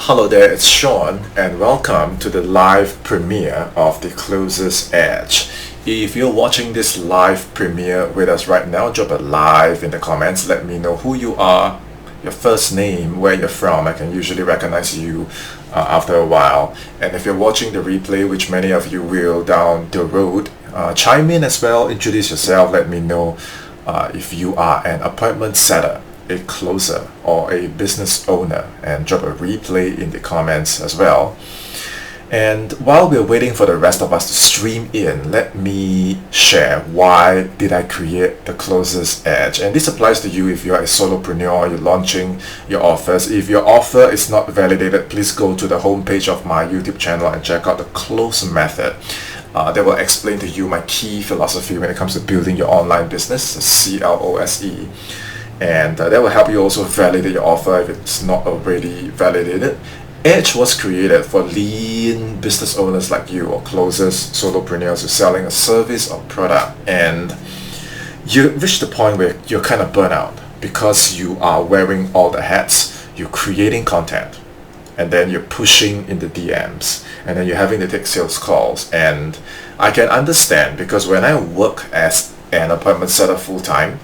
Hello there, it's Sean, and welcome to the live premiere of The Closer's Edge. If you're watching this live premiere with us right now, drop a live in the comments. Let me know who you are, your first name, where you're from. I can usually recognize you after a while. And if you're watching the replay, which many of you will down the road, chime in as well, introduce yourself, let me know if you are an appointment setter, a closer, or a business owner, and drop a replay in the comments as well. And while we're waiting for the rest of us to stream in, let me share why did I create the Closer's Edge. And this applies to you if you're a solopreneur, you're launching your offers. If your offer is not validated, please go to the homepage of my YouTube channel and check out the Close method. That will explain to you my key philosophy when it comes to building your online business, CLOSE. And that will help you also validate your offer if it's not already validated. Edge was created for lean business owners like you, or closers, solopreneurs who's selling a service or product, and you reach the point where you're kind of burnt out because you are wearing all the hats. You're creating content, and then you're pushing in the DMs, and then you're having to take sales calls. And I can understand, because when I work as an appointment setter full-time,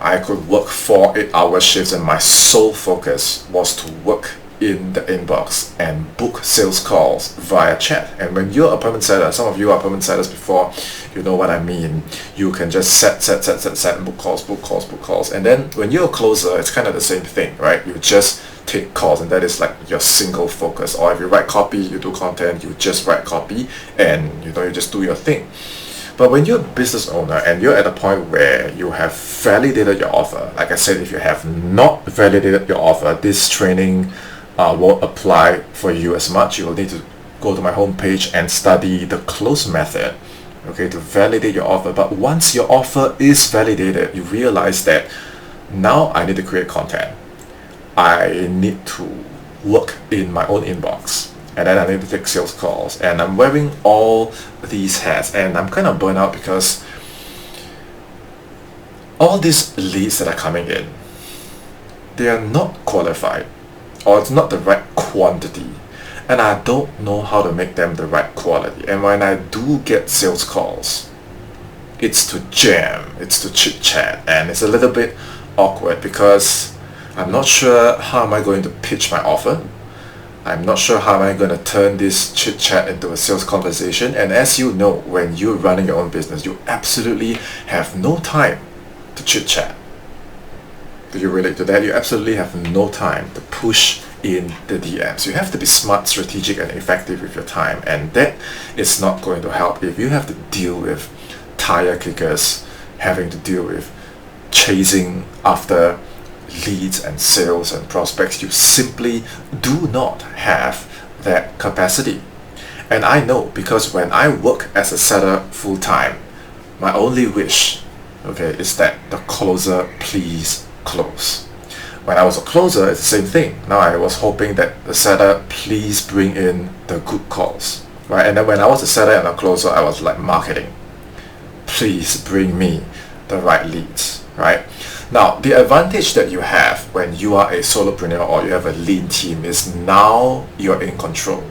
I could work 4 8-hour shifts, and my sole focus was to work in the inbox and book sales calls via chat. And when you're appointment setter, some of you are appointment setters before, you know what I mean. You can just set and book calls. And then when you're a closer, it's kind of the same thing, right? You just take calls, and that is like your single focus. Or if you write copy, you do content, you just write copy, and you just do your thing. But when you're a business owner and you're at a point where you have validated your offer, like I said, if you have not validated your offer, this training won't apply for you as much. You will need to go to my homepage and study the Close method, okay, to validate your offer. But once your offer is validated, you realize that now I need to create content. I need to work in my own inbox, and then I need to take sales calls, and I'm wearing all these hats, and I'm kind of burnt out because all these leads that are coming in, they are not qualified, or it's not the right quantity, and I don't know how to make them the right quality. And when I do get sales calls, it's to jam, it's to chit chat, and it's a little bit awkward because I'm not sure how am I going to pitch my offer. I'm not sure how am I going to turn this chit chat into a sales conversation. And as you know, when you're running your own business, you absolutely have no time to chit chat. Do you relate to that? You absolutely have no time to push in the DMs. You have to be smart, strategic, and effective with your time, and that is not going to help if you have to deal with tire kickers, having to deal with chasing after leads and sales and prospects. You simply do not have that capacity. And I know, because when I work as a setter full-time, my only wish, okay, is that the closer please close. When I was a closer, it's the same thing. Now I was hoping that the setter please bring in the good calls, right? And then when I was a setter and a closer, I was like marketing, please bring me the right leads, right? Now, the advantage that you have when you are a solopreneur or you have a lean team is now you're in control.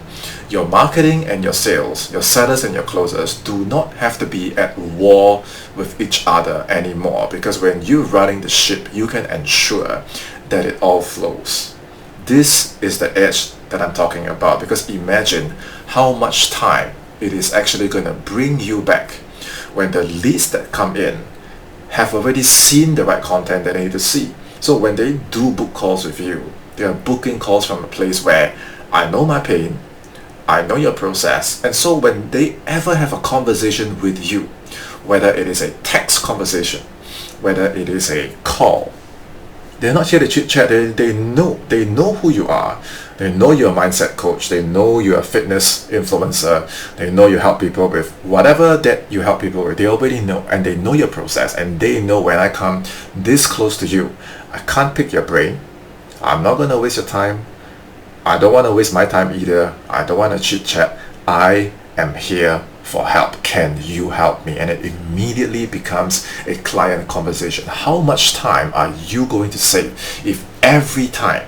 Your marketing and your sales, your setters and your closers do not have to be at war with each other anymore, because when you're running the ship, you can ensure that it all flows. This is the edge that I'm talking about, because imagine how much time it is actually going to bring you back when the leads that come in have already seen the right content that they need to see. So when they do book calls with you, they are booking calls from a place where I know my pain, I know your process, and so when they ever have a conversation with you, whether it is a text conversation, whether it is a call, they're not here to chit chat. They know who you are. They know you're a mindset coach. They know you're a fitness influencer. They know you help people with whatever that you help people with. They already know, and they know your process, and they know when I come this close to you, I can't pick your brain. I'm not going to waste your time. I don't want to waste my time either. I don't want to chit chat. I am here for help. Can you help me? And it immediately becomes a client conversation. How much time are you going to save if every time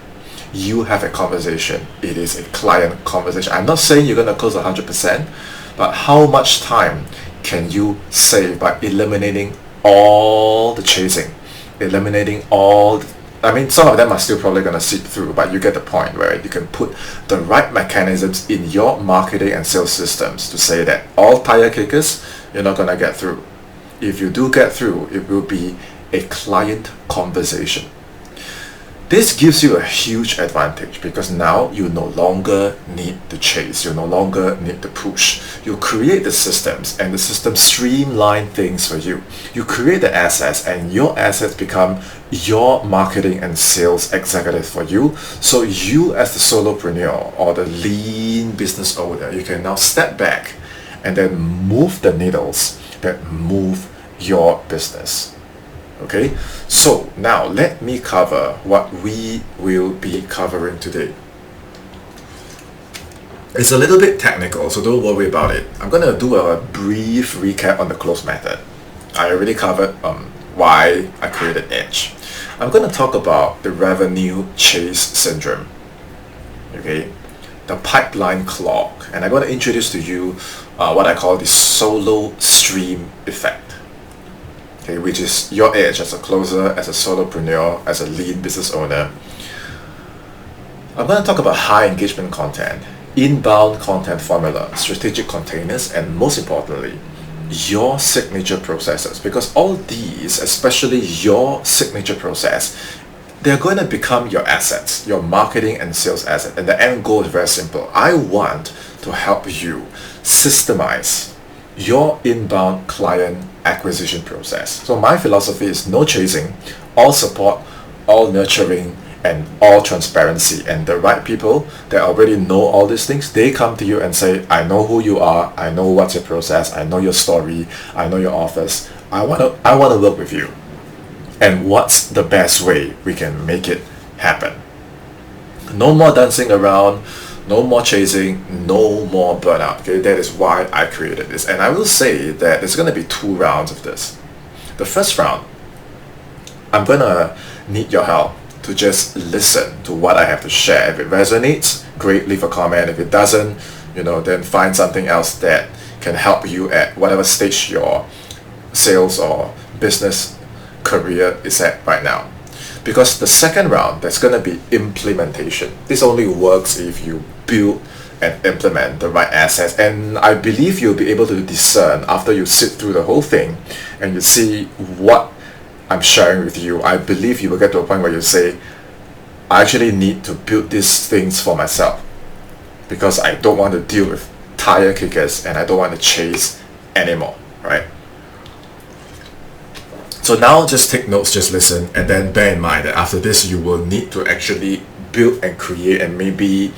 you have a conversation. It is a client conversation. I'm not saying you're going to close 100%, but how much time can you save by eliminating all the chasing, eliminating all I mean, some of them are still probably going to seep through, but you get the point where you can put the right mechanisms in your marketing and sales systems to say that all tire kickers, you're not going to get through. If you do get through, it will be a client conversation. This gives you a huge advantage because now you no longer need to chase, you no longer need to push. You create the systems and the systems streamline things for you. You create the assets and your assets become your marketing and sales executive for you. So you as the solopreneur or the lean business owner, you can now step back and then move the needles that move your business. Okay, so now let me cover what we will be covering today. It's a little bit technical, so don't worry about it. I'm going to do a brief recap on the close method. I already covered why I created Edge. I'm going to talk about the revenue chase syndrome, okay, the pipeline clog, and I'm going to introduce to you what I call the solo stream effect. Okay, which is your edge as a closer, as a solopreneur, as a lean business owner. I'm going to talk about high engagement content, inbound content formula, strategic containers, and most importantly, your signature processes. Because all these, especially your signature process, they're going to become your assets, your marketing and sales asset. And the end goal is very simple. I want to help you systemize your inbound client acquisition process. So my philosophy is no chasing, all support, all nurturing, and all transparency. And the right people that already know all these things, they come to you and say, I know who you are, I know what's your process, I know your story, I know your offers, I want to work with you. And what's the best way we can make it happen? No more dancing around, no more chasing, no more burnout. Okay, that is why I created this. And I will say that there's going to be 2 rounds of this. The first round, I'm going to need your help to just listen to what I have to share. If it resonates, great, leave a comment. If it doesn't, then find something else that can help you at whatever stage your sales or business career is at right now. Because the second round, there's going to be implementation. This only works if you build and implement the right assets. And I believe you'll be able to discern after you sit through the whole thing and you see what I'm sharing with you. I believe you will get to a point where you say, I actually need to build these things for myself because I don't want to deal with tire kickers and I don't want to chase anymore, right? So now just take notes, just listen, and then bear in mind that after this you will need to actually build and create and maybe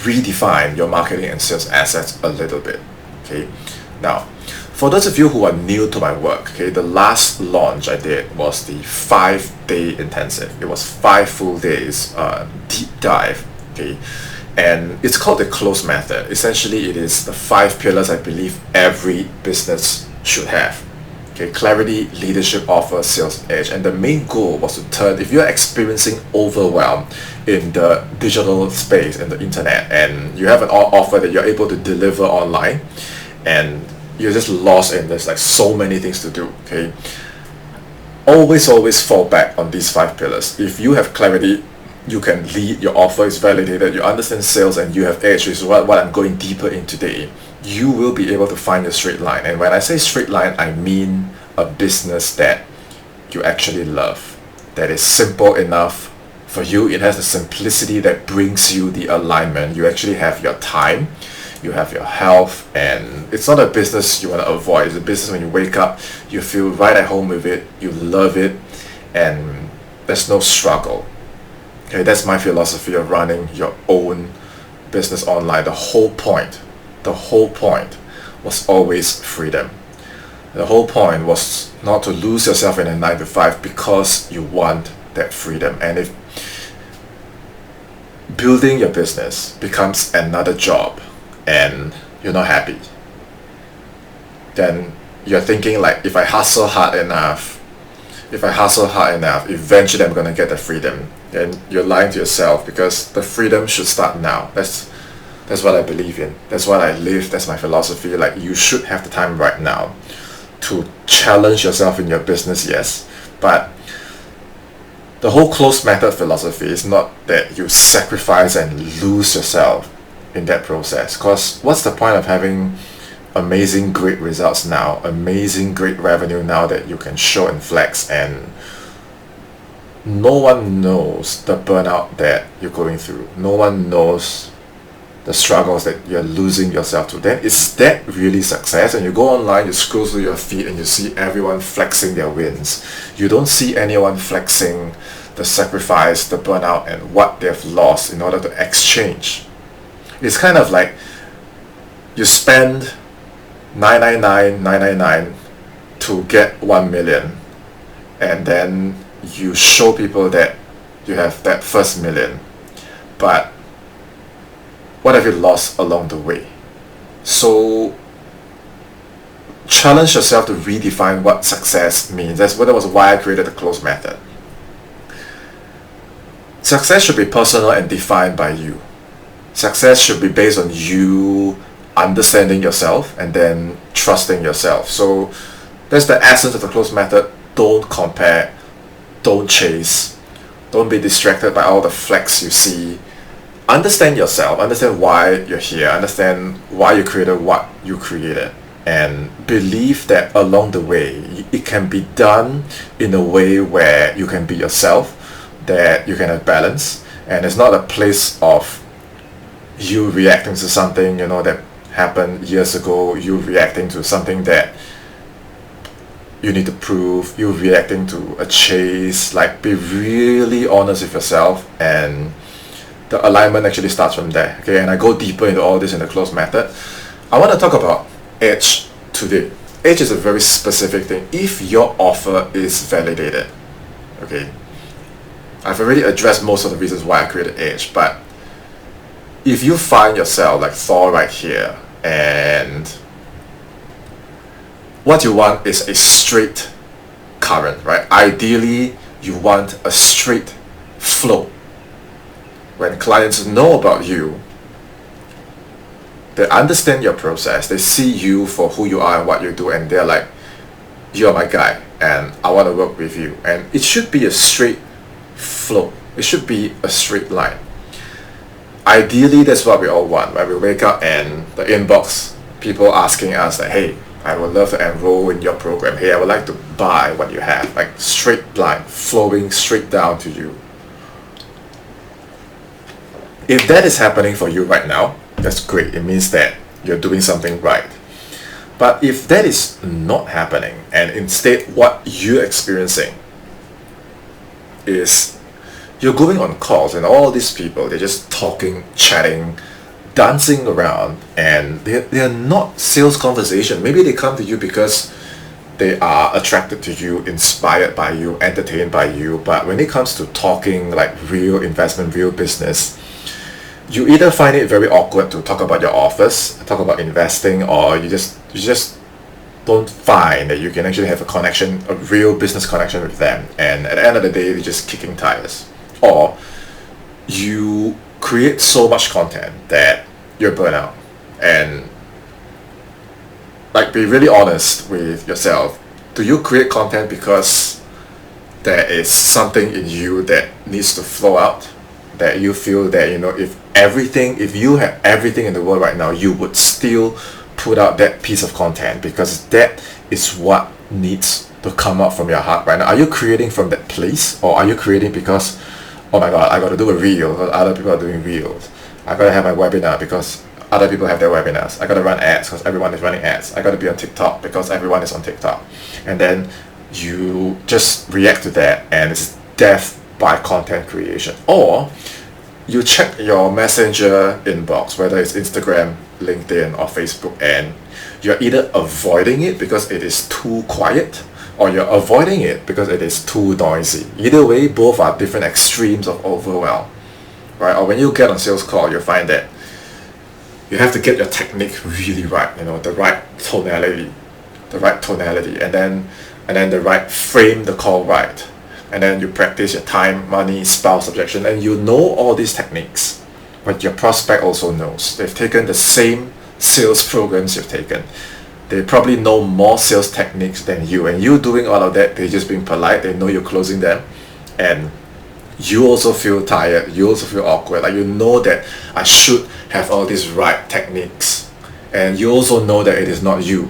redefine your marketing and sales assets a little bit. Okay, now for those of you who are new to my work, okay, the last launch I did was the 5-day intensive. It was 5 full days deep dive, okay, and it's called the close method. Essentially it is the 5 pillars I believe every business should have. Okay, clarity, leadership, offer, sales edge. And the main goal was to turn, if you're experiencing overwhelm in the digital space and the internet, and you have an offer that you're able to deliver online, and you're just lost in there's like so many things to do, okay? Always fall back on these 5 pillars. If you have clarity, you can lead, your offer is validated, you understand sales, and you have edge, which is what I'm going deeper in today. You will be able to find a straight line. And when I say straight line, I mean a business that you actually love, that is simple enough for you. It has the simplicity that brings you the alignment. You actually have your time, you have your health, and it's not a business you want to avoid. It's a business when you wake up, you feel right at home with it, you love it, and there's no struggle. Okay, that's my philosophy of running your own business online. The whole point was always freedom. The whole point was not to lose yourself in a 9-to-5 because you want that freedom. And if building your business becomes another job and you're not happy, then you're thinking like, if I hustle hard enough, eventually I'm going to get the freedom. then you're lying to yourself, because the freedom should start now. That's what I believe in. That's what I live. That's my philosophy. Like, you should have the time right now to challenge yourself in your business, yes. But the whole closed method philosophy is not that you sacrifice and lose yourself in that process. Because what's the point of having amazing, great results now, amazing, great revenue now that you can show and flex, and no one knows the burnout that you're going through. No one knows the struggles that you're losing yourself to. Then is that really success? And you go online, you scroll through your feed, and you see everyone flexing their wins. You don't see anyone flexing the sacrifice, the burnout, and what they've lost in order to exchange. It's kind of like you spend 999 to get 1 million, and then you show people that you have that first million, but what have you lost along the way? So challenge yourself to redefine what success means. That was why I created the closed method. Success should be personal and defined by you. Success should be based on you understanding yourself and then trusting yourself. So that's the essence of the closed method. Don't compare, don't chase, don't be distracted by all the flex you see. Understand yourself, understand why you're here, understand why you created what you created, and believe that along the way it can be done in a way where you can be yourself, that you can have balance, and it's not a place of you reacting to something, you know, that happened years ago, you reacting to something that you need to prove, you reacting to a chase. Like, be really honest with yourself, and the alignment actually starts from there. Okay, and I go deeper into all this in the closed method. I want to talk about edge today. Edge is a very specific thing. If your offer is validated, okay, I've already addressed most of the reasons why I created edge, but if you find yourself like Thor right here, and what you want is a straight current, right? Ideally, you want a straight flow. When clients know about you, they understand your process, they see you for who you are and what you do, and they're like, you're my guy and I want to work with you. And it should be a straight flow. It should be a straight line. Ideally, that's what we all want. When we wake up and the inbox, people asking us like, hey, I would love to enroll in your program. Hey, I would like to buy what you have. Like, straight line, flowing straight down to you. If that is happening for you right now, that's great. It means that you're doing something right. But if that is not happening, and instead what you're experiencing is you're going on calls and all these people, they're just talking, chatting, dancing around, and they're not sales conversation. Maybe they come to you because they are attracted to you, inspired by you, entertained by you. But when it comes to talking like real investment, real business, you either find it very awkward to talk about your offers, talk about investing, or you just don't find that you can actually have a connection, a real business connection with them. And at the end of the day, you're just kicking tires. Or you create so much content that you're burnt out. And like, be really honest with yourself. Do you create content because there is something in you that needs to flow out? That you feel that, you know, if you had everything in the world right now, you would still put out that piece of content because that is what needs to come out from your heart right now. Are you creating from that place, or are you creating because, oh my god, I got to do a reel because other people are doing reels, I got to have my webinar because other people have their webinars, I got to run ads because everyone is running ads, I got to be on TikTok because everyone is on TikTok, and then you just react to that and it's death by content creation. Or you check your messenger inbox, whether it's Instagram, LinkedIn, or Facebook, and you're either avoiding it because it is too quiet, or you're avoiding it because it is too noisy. Either way, both are different extremes of overwhelm, right? Or when you get on sales call, you'll find that you have to get your technique really right, you know, the right tonality, and then the right frame the call right. and then you practice your time, money, spouse objection, and you know all these techniques, but your prospect also knows. They've taken the same sales programs you've taken. They probably know more sales techniques than you, and you doing all of that, they're just being polite, they know you're closing them, and you also feel tired, you also feel awkward, like you know that I should have all these right techniques, and you also know that it is not you,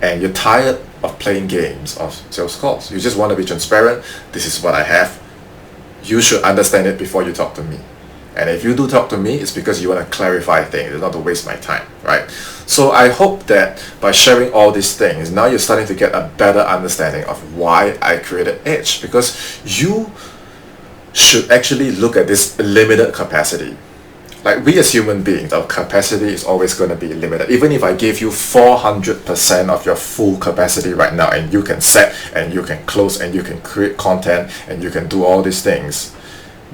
and you're tired of playing games of sales calls. You just want to be transparent. This is what I have. You should understand it before you talk to me. And if you do talk to me, it's because you want to clarify things. It's not to waste my time, right? So I hope that by sharing all these things, now you're starting to get a better understanding of why I created Edge, because you should actually look at this limited capacity. Like, we as human beings, our capacity is always going to be limited. Even if I gave you 400% of your full capacity right now, and you can set, and you can close, and you can create content, and you can do all these things,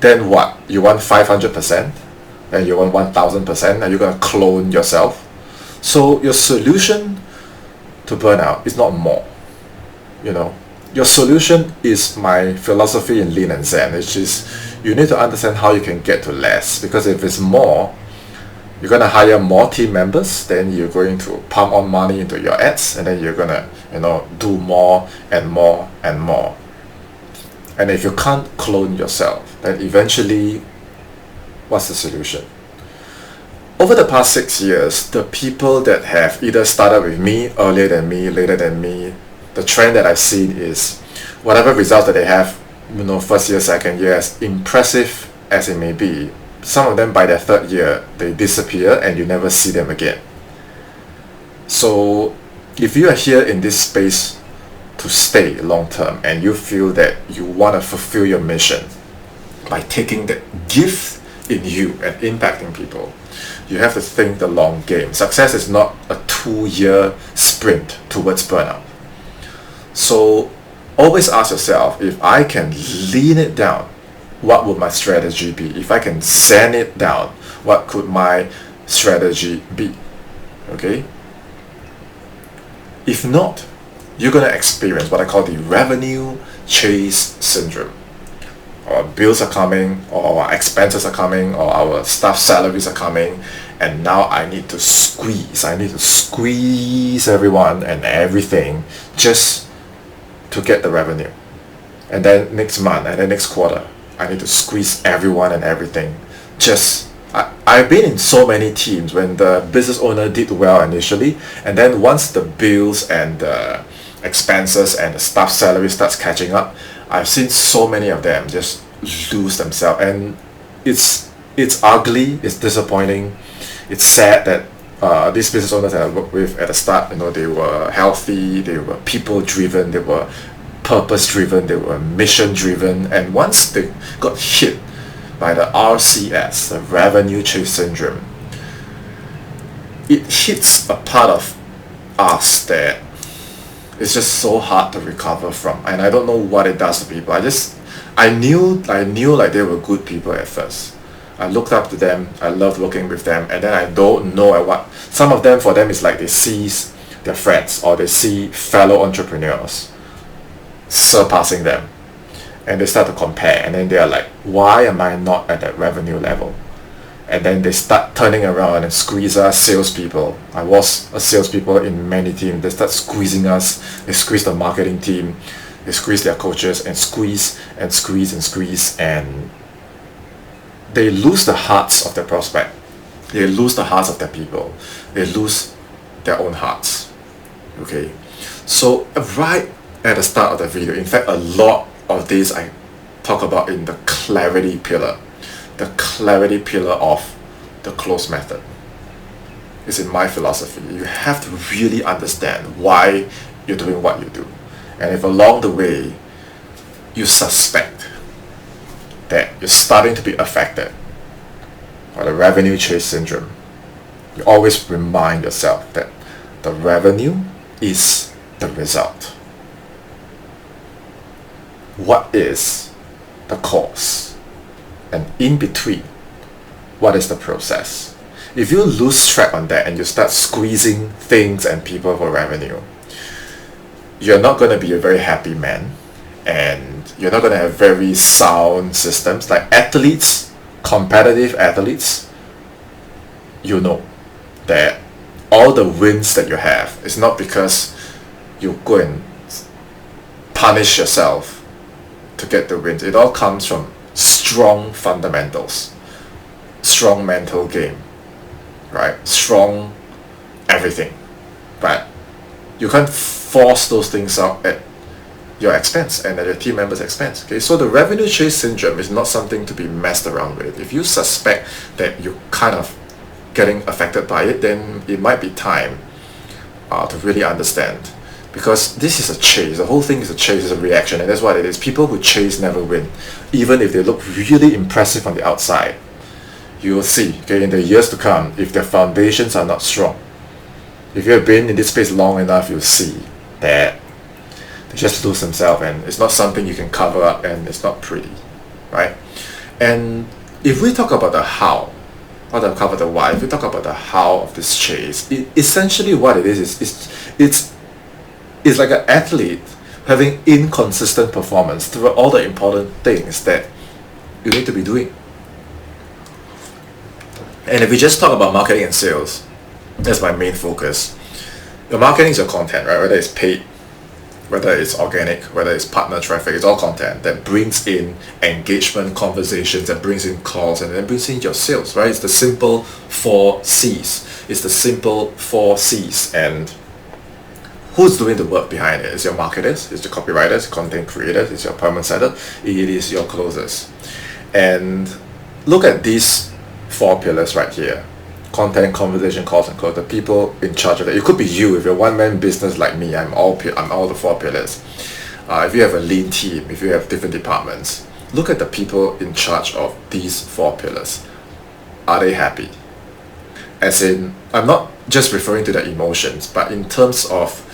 then what? You want 500%? Then you want 1000%? And you're going to clone yourself? So your solution to burnout is not more. You know, your solution is my philosophy in Lean and Zen, which is you need to understand how you can get to less. Because if it's more, you're going to hire more team members, then you're going to pump on money into your ads, and then you're going to, you know, do more and more and more. And if you can't clone yourself, then eventually, what's the solution? Over the past 6 years, the people that have either started with me, earlier than me, later than me, the trend that I've seen is whatever results that they have, you know, first year, second year, as impressive as it may be, some of them by their third year, they disappear and you never see them again. So if you are here in this space to stay long term, and you feel that you want to fulfill your mission by taking the gift in you and impacting people, you have to think the long game. Success is not a 2-year sprint towards burnout. So always ask yourself, if I can lean it down, what would my strategy be? If I can sand it down, what could my strategy be? Okay? If not, you're going to experience what I call the revenue chase syndrome. Our bills are coming, or our expenses are coming, or our staff salaries are coming, and now I need to squeeze everyone and everything just to get the revenue. And then next month, and then next quarter, I need to squeeze everyone and everything. I've been in so many teams when the business owner did well initially, and then once the bills and the expenses and the staff salary starts catching up, I've seen so many of them just lose themselves, and it's ugly, it's disappointing, it's sad that these business owners that I worked with at the start, you know, they were healthy, they were people driven, they were purpose driven, they were mission driven, and once they got hit by the RCS, the revenue chase syndrome, it hits a part of us that it's just so hard to recover from, and I don't know what it does to people. I knew like they were good people at first. I looked up to them, I loved working with them, and then I don't know at what, some of them, for them it's like they see their friends or they see fellow entrepreneurs surpassing them, and they start to compare, and then they are like, why am I not at that revenue level? And then they start turning around and squeeze us salespeople. I was a salespeople in many teams. They start squeezing us. They squeeze the marketing team. They squeeze their coaches and squeeze and squeeze and squeeze, and they lose the hearts of their prospect. They lose the hearts of their people. They lose their own hearts. Okay, so right at the start of the video, in fact, a lot of this I talk about in the clarity pillar. The clarity pillar of the close method is in my philosophy. You have to really understand why you're doing what you do. And if along the way you suspect that you're starting to be affected by the revenue chase syndrome, you always remind yourself that the revenue is the result. What is the cause? And in between, what is the process? If you lose track on that and you start squeezing things and people for revenue, you're not going to be a very happy man, and and you're not going to have very sound systems. Like athletes, competitive athletes, you know that all the wins that you have is not because you go and punish yourself to get the wins. It all comes from strong fundamentals, strong mental game, right? Strong everything. But you can't force those things out at your expense and at your team members' expense. Okay, so the revenue chase syndrome is not something to be messed around with. If you suspect that you're kind of getting affected by it, then it might be time to really understand. Because this is a chase. The whole thing is a chase, is a reaction, and that's what it is. People who chase never win, even if they look really impressive on the outside. You will see, okay, in the years to come, if their foundations are not strong. If you have been in this space long enough, you'll see that they just lose themselves, and it's not something you can cover up, and it's not pretty, right? And if we talk about the how, what I've covered the why, if we talk about the how of this chase, essentially what it is it's like an athlete having inconsistent performance through all the important things that you need to be doing. And if we just talk about marketing and sales, that's my main focus. Your marketing is your content, right? Whether it's paid, whether it's organic, whether it's partner traffic, it's all content that brings in engagement, conversations, that brings in calls, and then brings in your sales, right? It's the simple 4 C's. It's the simple 4 C's. And who's doing the work behind it? It's your marketers, it's your copywriters, content creators, it's your appointment setter, it is your closers. And look at these 4 pillars right here. Content, conversation, calls, and close. The people in charge of it. It could be you. If you're a one-man business like me, I'm all the 4 pillars. If you have a lean team, if you have different departments, look at the people in charge of these 4 pillars. Are they happy? As in, I'm not just referring to their emotions, but in terms of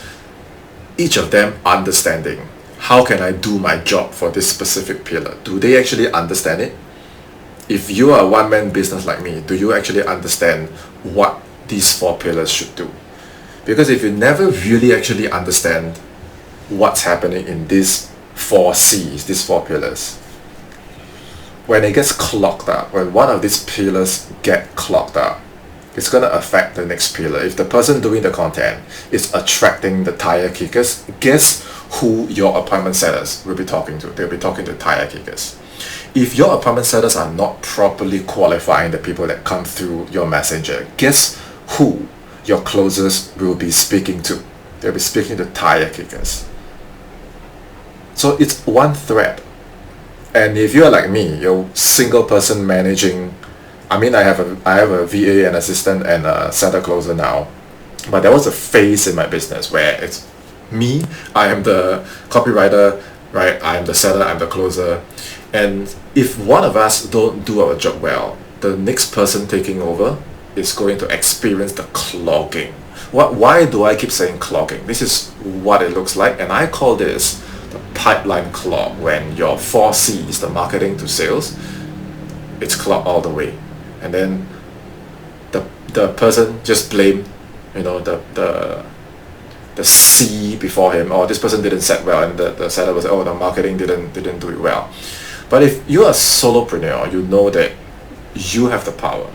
each of them understanding, how can I do my job for this specific pillar? Do they actually understand it? If you are a one-man business like me, do you actually understand what these 4 pillars should do? Because if you never really actually understand what's happening in these 4 C's, these 4 pillars, when it gets clogged up, when one of these pillars get clogged up, it's going to affect the next pillar. If the person doing the content is attracting the tire kickers, guess who your appointment setters will be talking to? They'll be talking to tire kickers. If your appointment setters are not properly qualifying the people that come through your messenger, guess who your closers will be speaking to? They'll be speaking to tire kickers. So it's one thread. And if you're like me, you're single person managing, I mean, I have a VA, an assistant, and a setter closer now. But there was a phase in my business where it's me, I am the copywriter, right? I am the setter, I'm the closer. And if one of us don't do our job well, the next person taking over is going to experience the clogging. Why do I keep saying clogging? This is what it looks like, and I call this the pipeline clog. When your 4 C's, the marketing to sales, it's clogged all the way. And then the person just blame, the C before him, or this person didn't set well, and the seller was, the marketing didn't do it well. But if you're a solopreneur, you know that you have the power,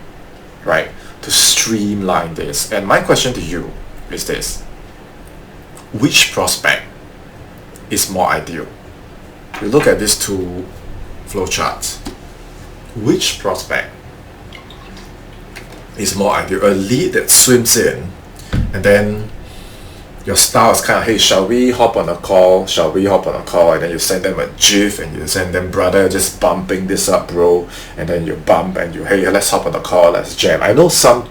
right, to streamline this. And my question to you is this: which prospect is more ideal? We look at these 2 flowcharts. Which prospect is more ideal? A lead that swims in, and then your style is kind of, hey, shall we hop on a call? And then you send them a GIF, and you send them, brother, just bumping this up, bro. And then you bump, and you, hey, let's hop on a call, let's jam. I know some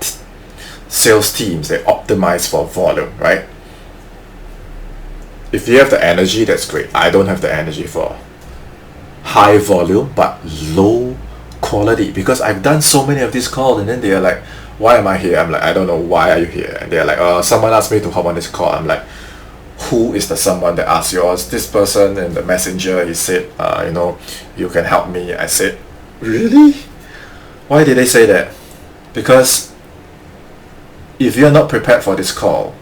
sales teams, they optimize for volume, right? If you have the energy, that's great. I don't have the energy for high volume but low quality, because I've done so many of these calls, and then they are like, why am I here? I'm like, I don't know, why are you here? And they're like, someone asked me to hop on this call. I'm like, who is the someone that asked you? This person in the messenger, he said, you can help me. I said, really? Why did they say that? Because if you're not prepared for this call,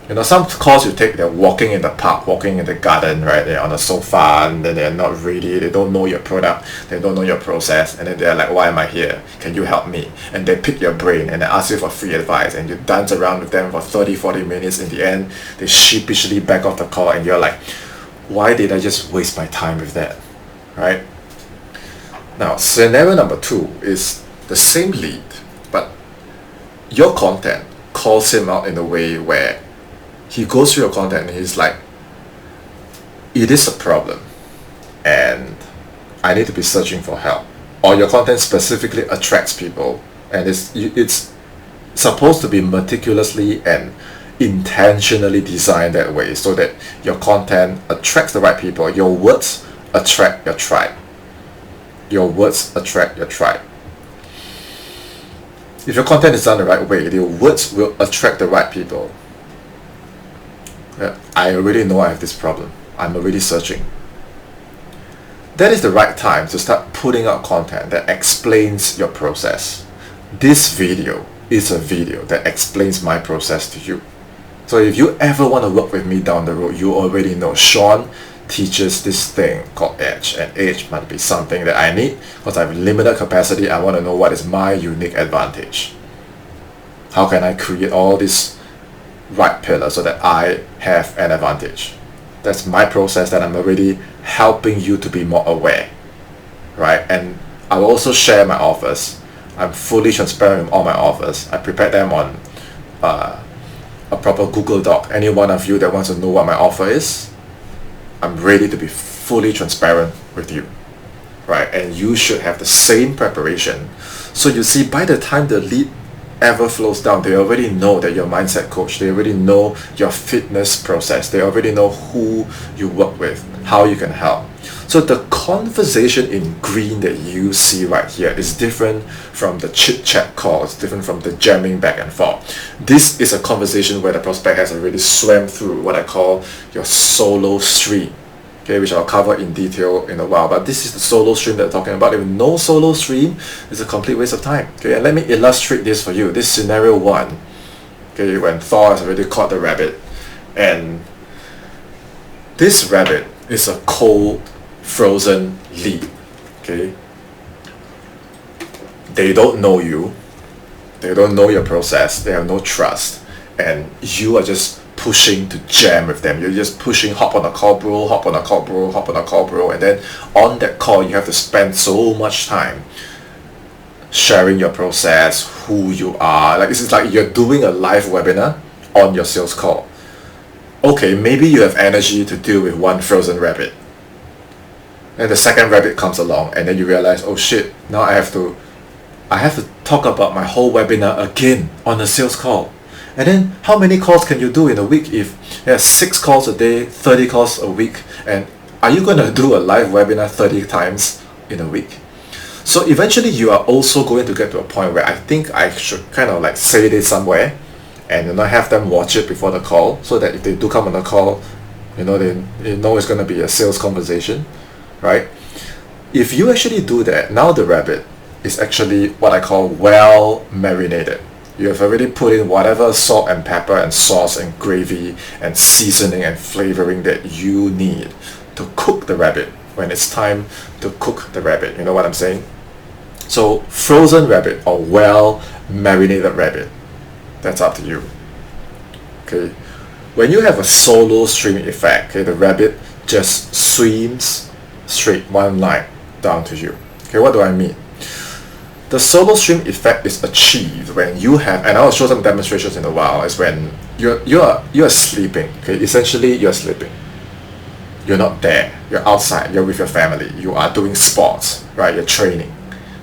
You know, some calls you take, they're walking in the park, walking in the garden, right? They're on the sofa, and then they're not ready. They don't know your product. They don't know your process. And then they're like, why am I here? Can you help me? And they pick your brain and they ask you for free advice. And you dance around with them for 30, 40 minutes. In the end, they sheepishly back off the call. And you're like, why did I just waste my time with that? Right? Now, scenario number 2 is the same lead, but your content calls him out in a way where he goes through your content and he's like, it is a problem and I need to be searching for help. Or your content specifically attracts people, and it's supposed to be meticulously and intentionally designed that way so that your content attracts the right people. Your words attract your tribe. Your words attract your tribe. If your content is done the right way, your words will attract the right people. I already know I have this problem. I'm already searching. That is the right time to start putting out content that explains your process. This video is a video that explains my process to you. So if you ever want to work with me down the road, you already know Sean teaches this thing called Edge, and Edge might be something that I need because I have limited capacity. I want to know what is my unique advantage. How can I create all these right pillars so that I have an advantage? That's my process that I'm already helping you to be more aware, right? And I will also share my offers. I'm fully transparent with all my offers. I prepared them on a proper Google Doc. Any one of you that wants to know what my offer is, I'm ready to be fully transparent with you, right? And you should have the same preparation. So you see, by the time the lead ever flows down, they already know that you're a mindset coach. They already know your fitness process. They already know who you work with, how you can help. So the conversation in green that you see right here is different from the chit-chat call. It's different from the jamming back and forth. This is a conversation where the prospect has already swam through what I call your solo stream, okay, which I'll cover in detail in a while. But this is the solo stream that I'm talking about. If no solo stream, it's a complete waste of time. Okay, and let me illustrate this for you. This scenario 1, okay, when Thor has already caught the rabbit, and this rabbit is a cold, frozen lead. Okay, they don't know you, they don't know your process, they have no trust, and you are just pushing to jam with them. You're just pushing, hop on a call bro, hop on a call bro, hop on a call bro, and then on that call you have to spend so much time sharing your process, who you are. Like, this is like you're doing a live webinar on your sales call. Okay, maybe you have energy to deal with one frozen rabbit, and the second rabbit comes along, and then you realize, oh shit, now I have to talk about my whole webinar again on a sales call. And then how many calls can you do in a week if there's 6 calls a day, 30 calls a week? And are you going to do a live webinar 30 times in a week? So eventually you are also going to get to a point where I think I should kind of like say this somewhere and have them watch it before the call, so that if they do come on the call, they know it's going to be a sales conversation, right? If you actually do that, now the rabbit is actually what I call well marinated. You have already put in whatever salt and pepper and sauce and gravy and seasoning and flavoring that you need to cook the rabbit when it's time to cook the rabbit. You know what I'm saying? So frozen rabbit or well marinated rabbit, that's up to you. Okay, when you have a solo stream effect, okay, the rabbit just swims straight one line down to you. Okay, what do I mean? The solo stream effect is achieved when you have, and I'll show some demonstrations in a while, is when you're sleeping. Okay, essentially you're sleeping. You're not there. You're outside. You're with your family. You are doing sports, right? You're training.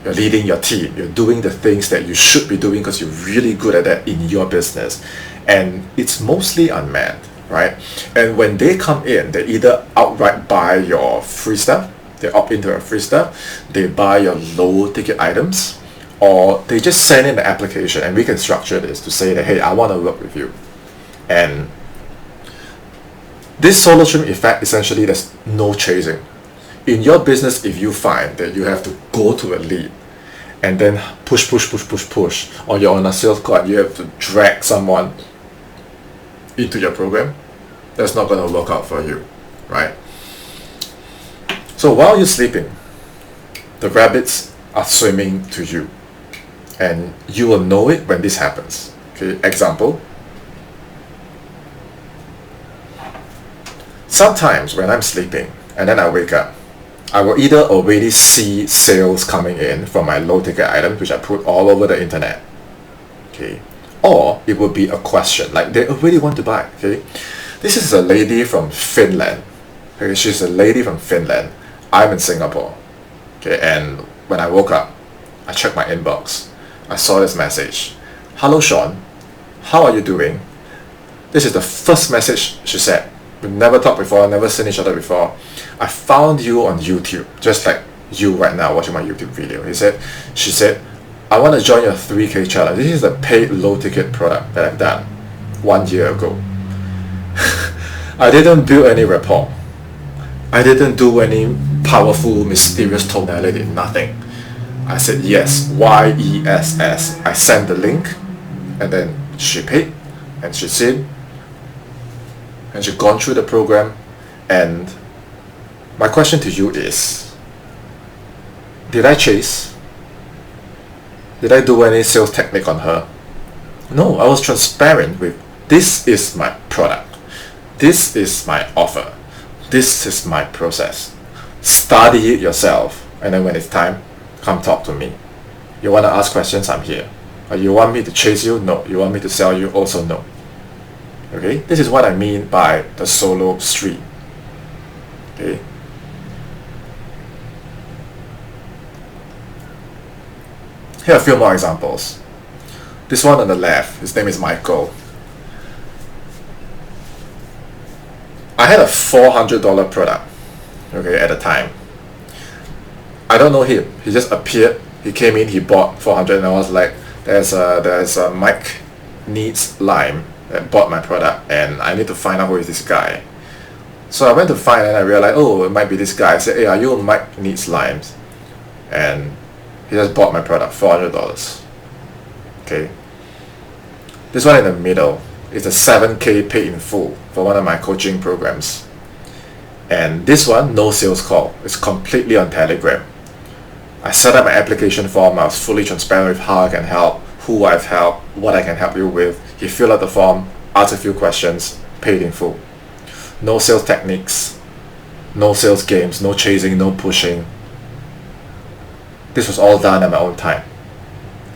You're leading your team. You're doing the things that you should be doing because you're really good at that in your business, and it's mostly unmanned, right? And when they come in, they either outright buy your free stuff. They opt into your free stuff, they buy your low ticket items, or they just send in the application, and we can structure this to say that, hey, I want to work with you. And this solo stream effect, essentially there's no chasing. In your business, if you find that you have to go to a lead and then push, or you're on a sales call and you have to drag someone into your program, that's not going to work out for you, right? So while you're sleeping, the rabbits are swimming to you, and you will know it when this happens. Okay, example. Sometimes when I'm sleeping and then I wake up, I will either already see sales coming in from my low ticket items, which I put all over the internet, okay, or it would be a question, like they already want to buy, okay. This is a lady from Finland, okay, she's a lady from Finland, I'm in Singapore, okay, and when I woke up, I checked my inbox, I saw this message. Hello Sean, how are you doing? This is the first message she said. We've never talked before, never seen each other before. I found you on YouTube, just like you right now watching my YouTube video. She said, I want to join your 3K challenge. This is the paid low ticket product that I've done 1 year ago. I didn't build any rapport. I didn't do any powerful, mysterious tonality, nothing. I said yes, YESS. I sent the link, and then she paid, and she's in, and she's gone through the program. And my question to you is, did I chase? Did I do any sales technique on her? No, I was transparent with, this is my product, this is my offer, this is my process. Study it yourself, and then when it's time, come talk to me. You want to ask questions? I'm here. Or you want me to chase you? No. You want me to sell you? Also no. Okay, this is what I mean by the solo stream. Okay. Here are a few more examples. This one on the left, his name is Michael. I had a $400 product, okay, at the time. I don't know him. He just appeared. He came in. He bought 400, and I was like, "There's a Mike needs lime that bought my product, and I need to find out who is this guy." So I went to find, and I realized, oh, it might be this guy. I said, "Hey, are you Mike needs limes?" And he just bought my product, $400. Okay. This one in the middle is a 7K paid in full for one of my coaching programs. And this one, no sales call. It's completely on Telegram. I set up my application form. I was fully transparent with how I can help, who I've helped, what I can help you with. He filled out the form, asked a few questions, paid in full. No sales techniques, no sales games, no chasing, no pushing. This was all done at my own time.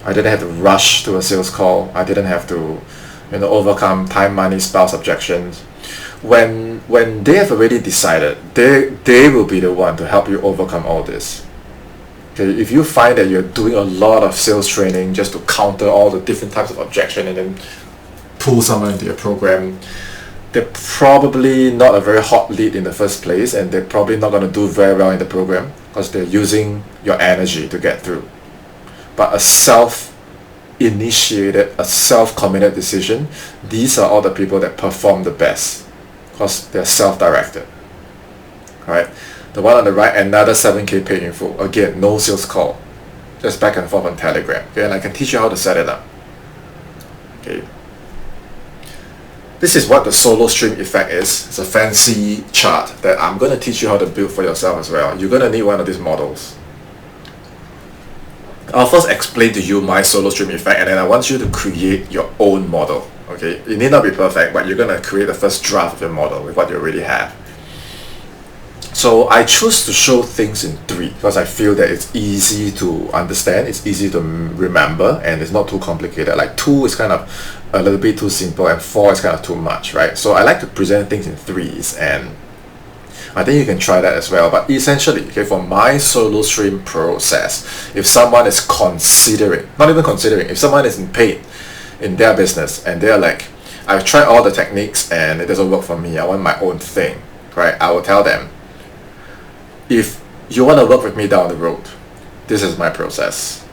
I didn't have to rush to a sales call. I didn't have to, overcome time, money, spouse objections. When they have already decided, they will be the one to help you overcome all this. Okay, if you find that you're doing a lot of sales training just to counter all the different types of objection and then pull someone into your program, they're probably not a very hot lead in the first place, and they're probably not going to do very well in the program because they're using your energy to get through. But a self-initiated, a self-committed decision, these are all the people that perform the best because they're self-directed. Right? The one on the right, another 7K paid in full. Again, no sales call. Just back and forth on Telegram. Okay, and I can teach you how to set it up. Okay. This is what the solo stream effect is. It's a fancy chart that I'm going to teach you how to build for yourself as well. You're going to need one of these models. I'll first explain to you my solo stream effect, and then I want you to create your own model. Okay, it need not be perfect, but you're going to create the first draft of your model with what you already have. So I choose to show things in 3 because I feel that it's easy to understand, it's easy to remember, and it's not too complicated. Like 2 is kind of a little bit too simple, and 4 is kind of too much, right? So I like to present things in 3s, and I think you can try that as well. But essentially, okay, for my solo stream process, if someone is considering, not even considering, if someone is in pain in their business and they're like, I've tried all the techniques and it doesn't work for me, I want my own thing, right? I will tell them, if you want to work with me down the road, this is my process.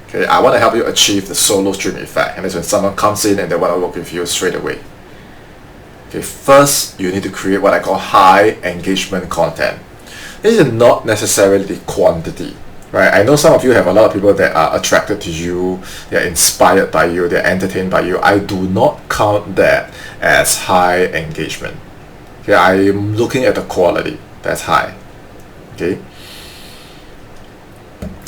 Okay, I want to help you achieve the solo stream effect, and that's when someone comes in and they want to work with you straight away. Okay, first you need to create what I call high engagement content. This is not necessarily the quantity. right? I know some of you have a lot of people that are attracted to you, they're inspired by you, they're entertained by you. I do not count that as high engagement. Okay, I am looking at the quality. That's high. Okay.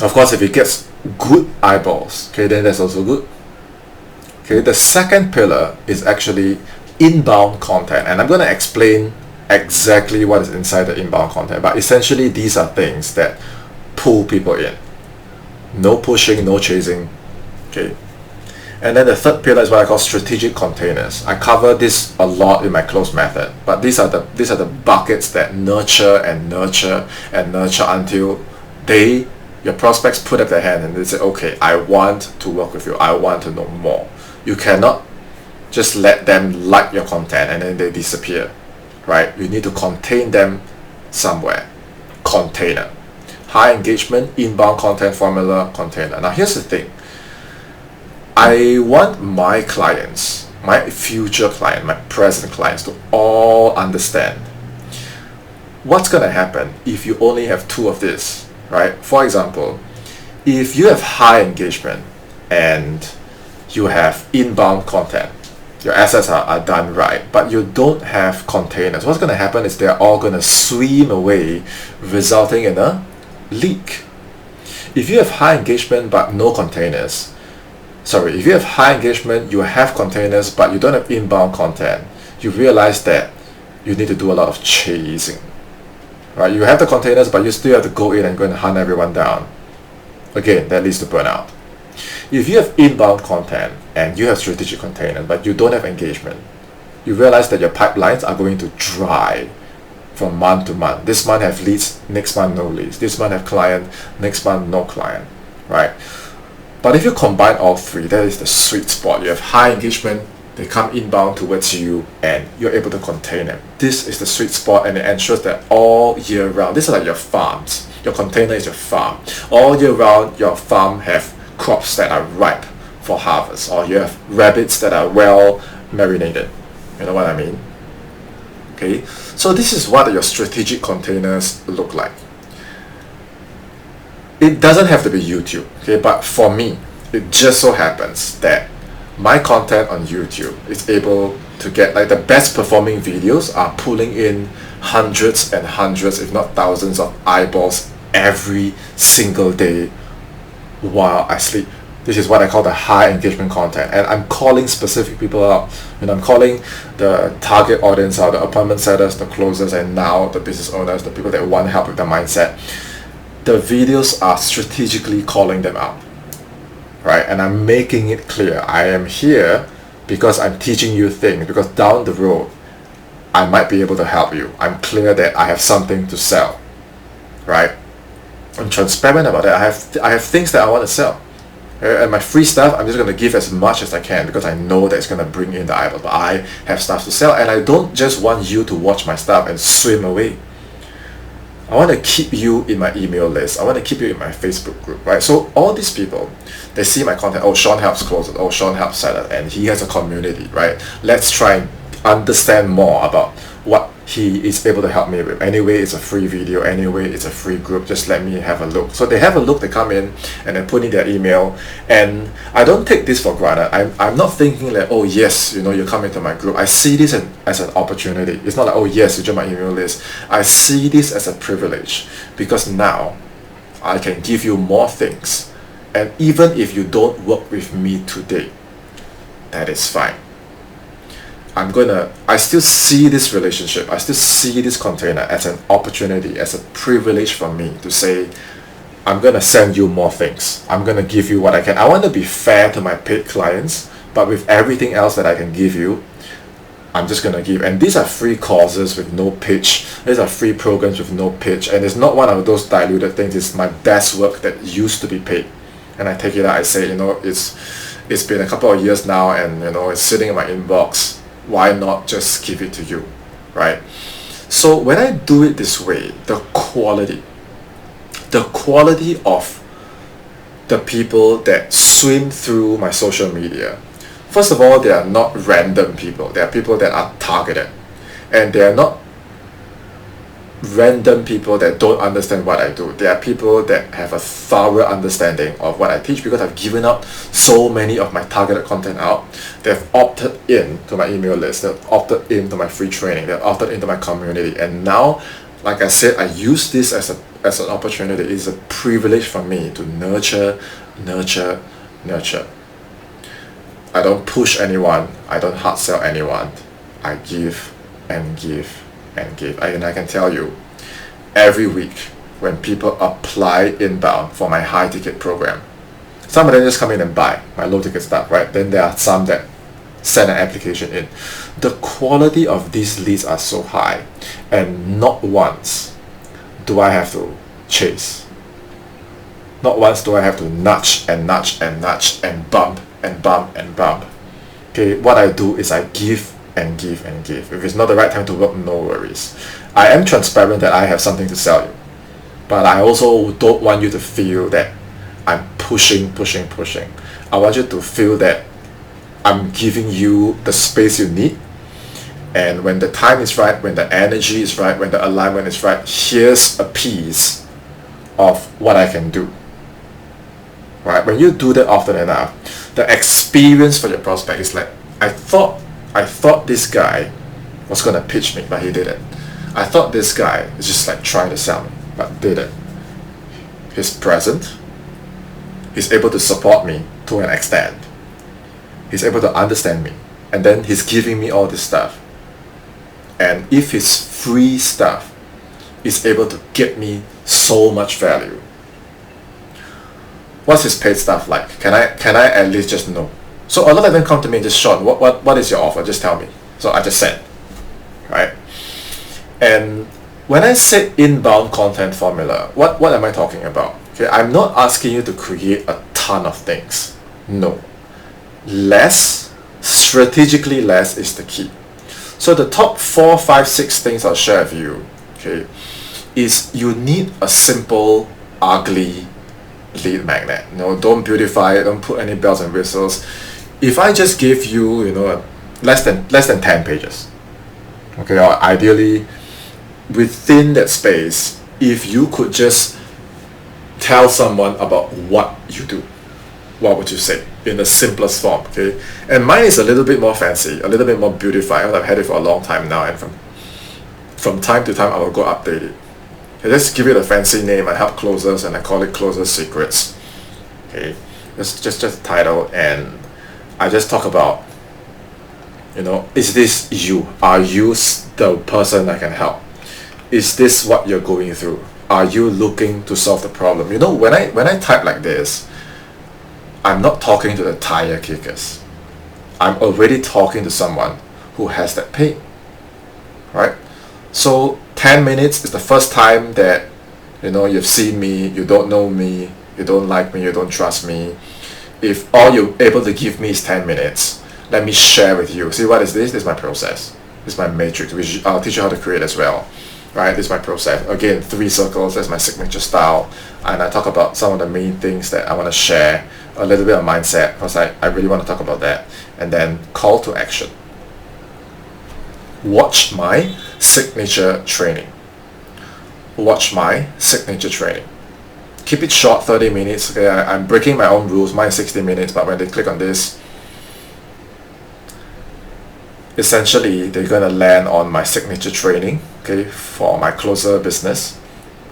Of course, if it gets good eyeballs, okay, then that's also good. Okay, the second pillar is actually inbound content, and I'm going to explain exactly what is inside the inbound content, but essentially these are things that pull people in. No pushing, no chasing. Okay. And then the third pillar is what I call strategic containers. I cover this a lot in my close method, but these are the buckets that nurture and nurture and nurture until your prospects put up their hand and they say, okay, I want to work with you, I want to know more. You cannot just let them like your content and then they disappear, right? You need to contain them somewhere. Container. High engagement, inbound content formula, container. Now here's the thing. I want my clients, my future client, my present clients to all understand what's going to happen if you only have two of this, right? For example, if you have high engagement and you have inbound content, your assets are done right, but you don't have containers, what's going to happen is they're all going to swim away, resulting in a leak. If you have high engagement but no containers, if you have high engagement, you have containers, but you don't have inbound content, you realize that you need to do a lot of chasing, right? You have the containers, but you still have to go in and go and hunt everyone down. Again, that leads to burnout. If you have inbound content and you have strategic containers, but you don't have engagement, you realize that your pipelines are going to dry from month to month. This month have leads, next month no leads. This month have client, next month no client, right? But if you combine all three, that is the sweet spot. You have high engagement, they come inbound towards you, and you're able to contain them. This is the sweet spot, and it ensures that all year round, this is like your farms. Your container is your farm. All year round, your farm have crops that are ripe for harvest, or you have rabbits that are well marinated. You know what I mean? Okay, so this is what your strategic containers look like. It doesn't have to be YouTube, okay, but for me, it just so happens that my content on YouTube is able to get, like, the best performing videos are pulling in hundreds and hundreds, if not thousands of eyeballs every single day while I sleep. This is what I call the high engagement content, and I'm calling specific people out. And I'm calling the target audience out, the appointment setters, the closers, and now the business owners, the people that want help with their mindset. The videos are strategically calling them out, right? And I'm making it clear, I am here because I'm teaching you things, because down the road I might be able to help you. I'm clear that I have something to sell, right? I'm transparent about it. I have things that I want to sell. And my free stuff, I'm just going to give as much as I can because I know that it's going to bring in the eyeballs. But I have stuff to sell, and I don't just want you to watch my stuff and swim away. I want to keep you in my email list. I want to keep you in my Facebook group, right? So all these people, they see my content. Oh, Sean helps closers. Oh, Sean helps sellers, and he has a community, right? Let's try and understand more about what he is able to help me with. Anyway, it's a free video. Anyway, it's a free group. Just let me have a look. So they have a look. They come in and they put in their email, and I don't take this for granted. I'm not thinking like, oh yes, you come into my group. I see this as an opportunity. It's not like, oh yes, you join my email list. I see this as a privilege because now I can give you more things, and even if you don't work with me today, that is fine. I still see this relationship, I still see this container as an opportunity, as a privilege for me to say, I'm going to send you more things. I'm going to give you what I can. I want to be fair to my paid clients, but with everything else that I can give you, I'm just going to give. And these are free courses with no pitch. These are free programs with no pitch. And it's not one of those diluted things. It's my best work that used to be paid. And I take it out, I say, it's been a couple of years now, and it's sitting in my inbox. Why not just give it to you, right? So when I do it this way, the quality of the people that swim through my social media, first of all, they are not random people. They are people that are targeted, and they are not random people that don't understand what I do. There are people that have a thorough understanding of what I teach because I've given out so many of my targeted content out. They've opted in to my email list. They've opted into my free training. They've opted into my community. And now, like I said, I use this as an opportunity. It's a privilege for me to nurture. I don't push anyone. I don't hard sell anyone. I give and give and give. And I can tell you, every week when people apply inbound for my high ticket program, some of them just come in and buy my low ticket stuff, right? Then there are some that send an application in. The quality of these leads are so high, and not once do I have to chase. Not once do I have to nudge and nudge and nudge and bump and bump and bump. Okay, what I do is I give and give and give. If it's not the right time to work, no worries. I am transparent that I have something to sell you, but I also don't want you to feel that I'm pushing. I want you to feel that I'm giving you the space you need, and when the time is right, when the energy is right, when the alignment is right, here's a piece of what I can do. Right? When you do that often enough, the experience for your prospect is like, I thought this guy was gonna pitch me, but he didn't. I thought this guy is just like trying to sell me, but didn't. He's present. He's able to support me to an extent. He's able to understand me, and then he's giving me all this stuff. And if his free stuff is able to get me so much value, what's his paid stuff like? Can I at least just know? So a lot of them come to me and just, Sean, what is your offer? Just tell me. So I just said, right? And when I say inbound content formula, what am I talking about? Okay, I'm not asking you to create a ton of things. No. Less, strategically less is the key. So the top 4, 5, 6 things I'll share with you, okay, is you need a simple, ugly lead magnet. Don't beautify it, don't put any bells and whistles. If I just give you, less than 10 pages, okay, or ideally within that space, if you could just tell someone about what you do, what would you say in the simplest form? Okay, and mine is a little bit more fancy, a little bit more beautified. I've had it for a long time now, and from time to time I will go update it. I just give it a fancy name. I help closers, and I call it Closer Secrets. Okay, it's just a title, and I just talk about, is this you? Are you the person I can help? Is this what you're going through? Are you looking to solve the problem? When I type like this, I'm not talking to the tire kickers. I'm already talking to someone who has that pain, right? So 10 minutes is the first time that you've seen me, you don't know me, you don't like me, you don't trust me. If all you're able to give me is 10 minutes, let me share with you. See, what is this? This is my process. This is my matrix, which I'll teach you how to create as well. Right? This is my process. Again, 3 circles, that's my signature style. And I talk about some of the main things that I want to share, a little bit of mindset, because I really want to talk about that. And then call to action. Watch my signature training. Watch my signature training. Keep it short, 30 minutes. Okay, I'm breaking my own rules. Mine is 60 minutes, but when they click on this, essentially they're going to land on my signature training, okay, for my closer business,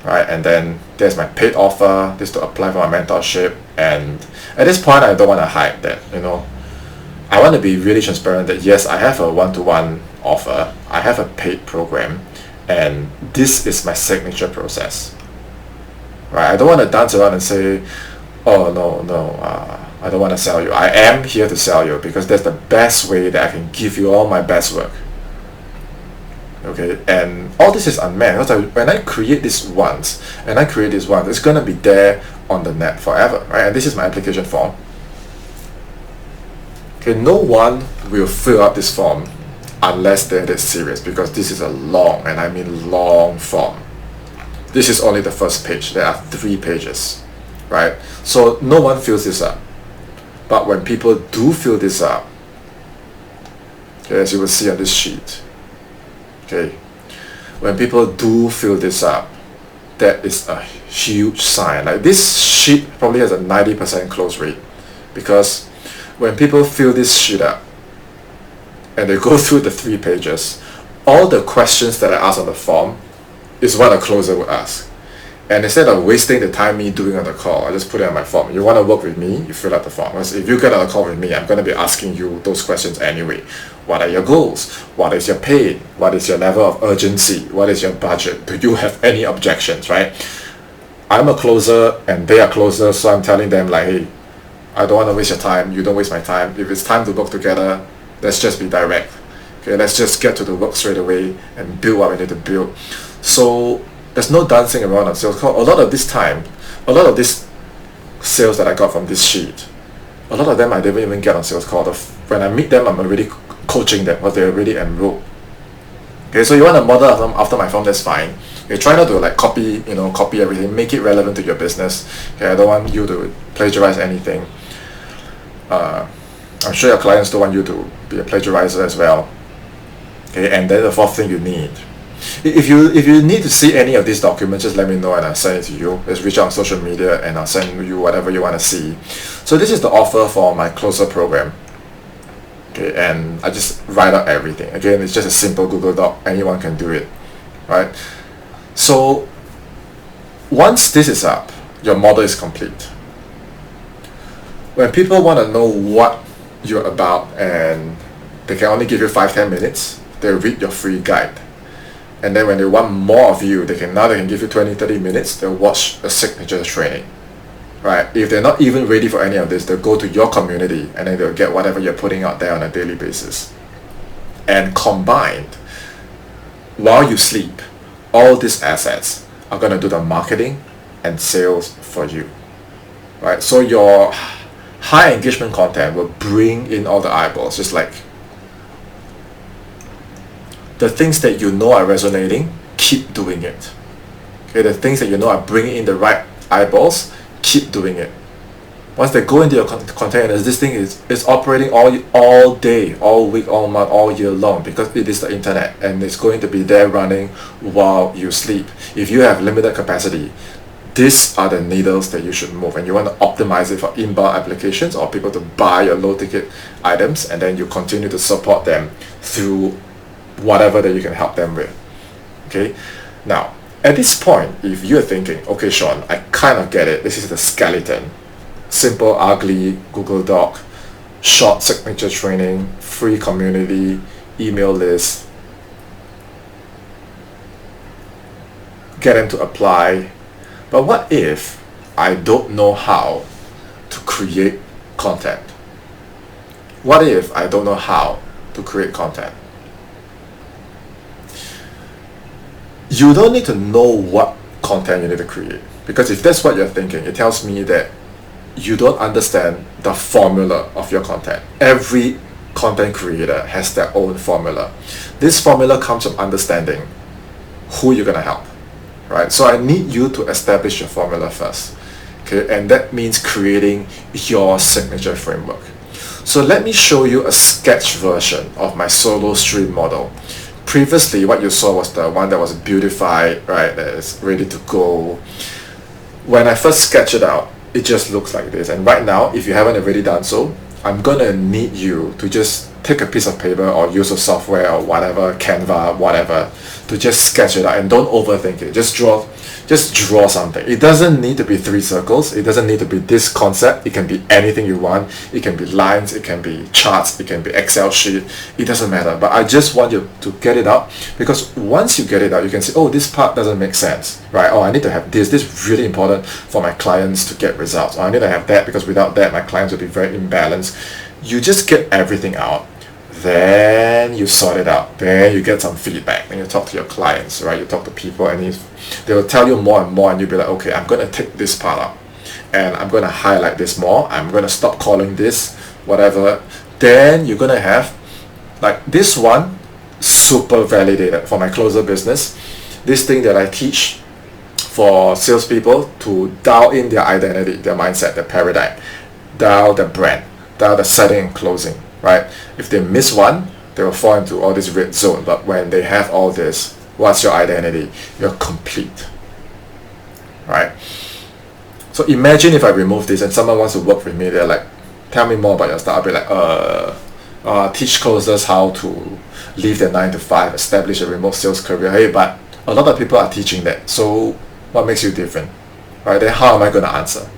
right? And then there's my paid offer. This to apply for my mentorship. And at this point, I don't want to hide that, I want to be really transparent that yes, I have a one-to-one offer. I have a paid program, and this is my signature process. Right? I don't want to dance around and say, oh no, I don't want to sell you. I am here to sell you because that's the best way that I can give you all my best work. Okay, and all this is unmanned. When I create this once, it's going to be there on the net forever, right? And this is my application form. Okay, no one will fill out this form unless they're this serious, because this is a long, and I mean long form. This is only the first page. There are 3 pages, right? So no one fills this up. But when people do fill this up, okay, as you will see on this sheet, okay, when people do fill this up, that is a huge sign. Like this sheet probably has a 90% close rate, because when people fill this sheet up and they go through the 3 pages, all the questions that I ask on the form is what a closer would ask. And instead of wasting the time me doing on the call, I just put it on my form. You want to work with me, you fill out the form. Because if you get on a call with me, I'm going to be asking you those questions anyway. What are your goals? What is your pay? What is your level of urgency? What is your budget? Do you have any objections, right? I'm a closer and they are closers, so I'm telling them like, hey, I don't want to waste your time. You don't waste my time. If it's time to work together, let's just be direct. Okay, let's just get to the work straight away and build what we need to build. So there's no dancing around on sales call. A lot of this sales that I got from this sheet, a lot of them I didn't even get on sales call. When I meet them, I'm already coaching them because they're already enrolled. Okay, so you want to model after my form, that's fine. Okay, try not to like copy everything, make it relevant to your business. Okay, I don't want you to plagiarize anything. I'm sure your clients don't want you to be a plagiarizer as well. Okay, and then the 4th thing you need. If you need to see any of these documents, just let me know and I'll send it to you. Just reach out on social media and I'll send you whatever you want to see. So this is the offer for my closer program. Okay, and I just write out everything. Again, it's just a simple Google Doc. Anyone can do it, right? So once this is up, your model is complete. When people want to know what you're about and they can only give you 5-10 minutes, they read your free guide. And then when they want more of you, they can give you 20-30 minutes, they'll watch a signature training. Right? If they're not even ready for any of this, they'll go to your community and then they'll get whatever you're putting out there on a daily basis. And combined, while you sleep, all these assets are going to do the marketing and sales for you. Right? So your high engagement content will bring in all the eyeballs, just like the things that you know are resonating, keep doing it. Okay, the things that you know are bringing in the right eyeballs, keep doing it. Once they go into your containers, this thing is operating all day, all week, all month, all year long, because it is the internet and it's going to be there running while you sleep. If you have limited capacity, these are the needles that you should move, and you want to optimize it for inbound applications or people to buy your low ticket items, and then you continue to support them through whatever that you can help them with. Okay, now at this point, if you're thinking, okay Sean, I kind of get it, this is the skeleton, simple ugly Google Doc, short signature training, free community, email list, get them to apply. But what if I don't know how to create content? What if I don't know how to create content? You don't need to know what content you need to create, because if that's what you're thinking, it tells me that you don't understand the formula of your content. Every content creator has their own formula. This formula comes from understanding who you're going to help, right? So I need you to establish your formula first, okay? And that means creating your signature framework. So let me show you a sketch version of my solo stream model. Previously, what you saw was the one that was beautified, right, that is ready to go. When I first sketched it out, it just looks like this. And right now, if you haven't already done so, I'm gonna need you to just take a piece of paper or use a software or whatever, Canva, whatever, to just sketch it out, and don't overthink it. Just draw something. It doesn't need to be 3 circles. It doesn't need to be this concept. It can be anything you want. It can be lines, it can be charts, it can be Excel sheet. It doesn't matter. But I just want you to get it out, because once you get it out, you can say, oh, this part doesn't make sense, right? Oh, I need to have this. This is really important for my clients to get results. Or I need to have that, because without that, my clients will be very imbalanced. You just get everything out. Then you sort it out. Then you get some feedback. Then you talk to your clients, right? You talk to people, and they will tell you more and more, and you'll be like, okay, I'm going to take this part out, and I'm going to highlight this more. I'm going to stop calling this whatever. Then you're going to have, like this one, super validated for my closer business. This thing that I teach for salespeople to dial in their identity, their mindset, their paradigm, dial the brand, dial the setting and closing. Right? If they miss one, they will fall into all this red zone. But when they have all this, What's your identity? You're complete, right? So imagine if I remove this and someone wants to work with me, they're like, tell me more about your style. I'll be like, teach closers how to leave their 9 to 5, establish a remote sales career. Hey, but a lot of people are teaching that. So what makes you different? Right? Then how am I going to answer?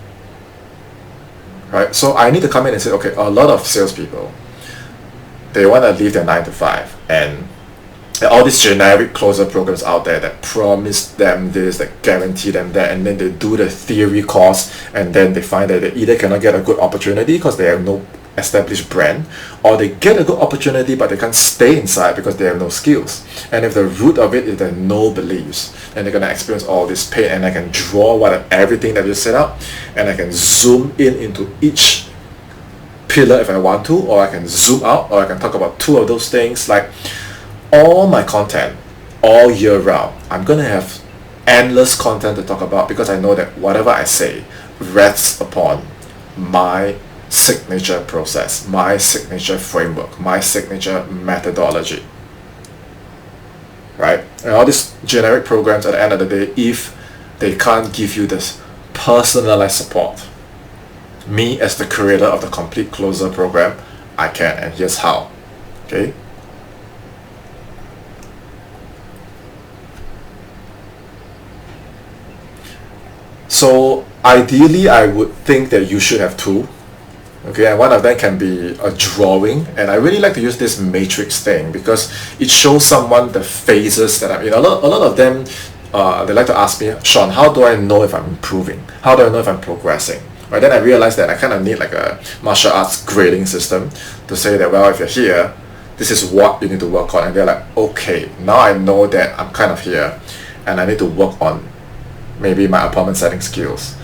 Right? So I need to come in and say, okay, a lot of salespeople, they want to leave their 9 to 5, and there are all these generic closer programs out there that promise them this, that guarantee them that, and then they do the theory course, and then they find that they either cannot get a good opportunity because they have no established brand, or they get a good opportunity but they can't stay inside because they have no skills. And if the root of it is the no beliefs, then they're going to experience all this pain. And I can draw everything that you set up, and I can zoom in into each pillar if I want to, or I can zoom out, or I can talk about 2 of those things. Like all my content all year round, I'm going to have endless content to talk about, because I know that whatever I say rests upon my signature process, my signature framework, my signature methodology, right? And all these generic programs, at the end of the day, if they can't give you this personalized support, me as the creator of the Complete Closer program, I can, and here's how. Okay. So ideally, I would think that you should have 2. Okay, and one of them can be a drawing, and I really like to use this matrix thing because it shows someone the phases that I'm in. A lot of them, they like to ask me, Sean, how do I know if I'm improving? How do I know if I'm progressing? Right, then I realized that I kind of need like a martial arts grading system to say that, well, if you're here, this is what you need to work on. And they're like, okay, now I know that I'm kind of here, and I need to work on maybe my appointment setting skills.